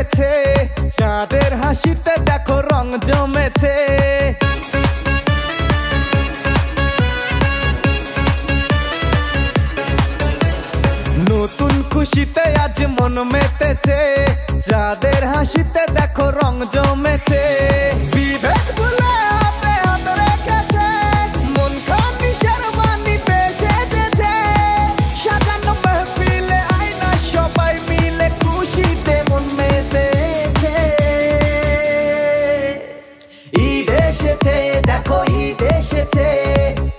মেতেছে, চাঁদের হাসিতে দেখো রং জমেছে। নতুন খুশিতে আজ মন মেতেছে, চাঁদের হাসিতে দেখো রং জমেছে। বিভেদ ভুলে হাতে হাত রেখেছে, মন খানি শেরবানি বেশে যেছে। সাজানো মেহফিলে আয়না সবাই মিলে খুশিতে মন মেতেছে। ঈদ এসেছে দেখো ঈদ এসেছে,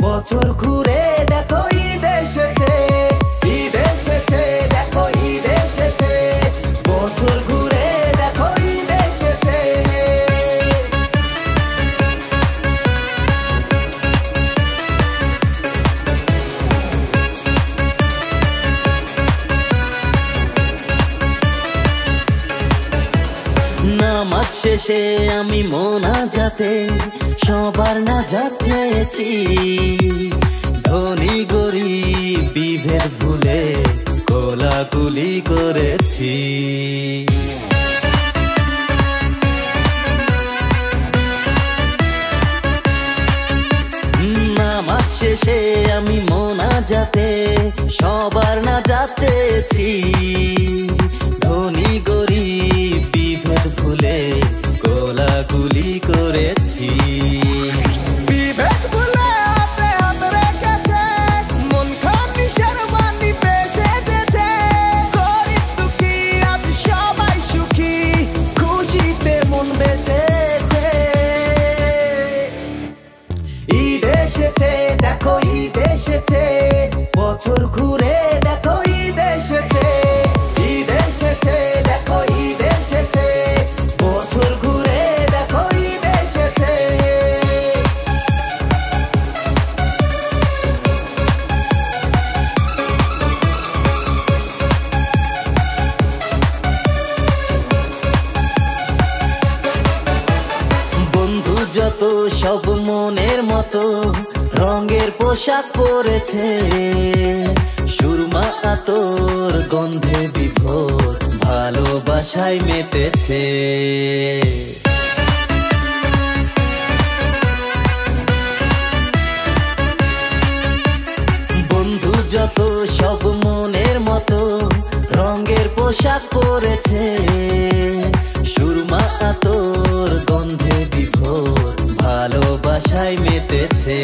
বছর ঘুরে দেখো ঈদ এসেছে। ঈদ এসেছে দেখো ঈদ এসেছে, বছর ঘুরে দেখো ঈদ এসেছে। নামাজ শেষে আমি মোনাজাতে সবার নাজাত চেয়েছি। ধনী গরিব বিভেদ ভুলে কোলাকুলি করেছি। নামাজ শেষে আমি মোনাজাতে সবার নাজাত চেয়েছি। ধনী গরিব বিভেদ ভুলে কোলাকুলি করেছি। বিভেদ ভুলে হাতে হাত রেখেছে, মন খানি শেরবানি বেশে যেছে। গরিব দুঃখী আজ সবাই সুখী, খুশিতে মন বেঁচেছে। ঈদ এসেছে দেখো ঈদ এসেছে, বছর ঘুরে দেখো ঈদ এসেছে। ঈদ এসেছে দেখো ঈদ এসেছে, বছর ঘুরে দেখো ঈদ এসেছে। বন্ধু যত সব মনের মতো রঙের পোশাক পরেছে। সুরমা আতর গন্ধে বিভোর ভালোবাসায় মেতেছে। বন্ধু যত সব মনের মতো রঙের পোশাক পরেছে। সুরমা আতর গন্ধে বিভোর ভালোবাসায় মেতেছে।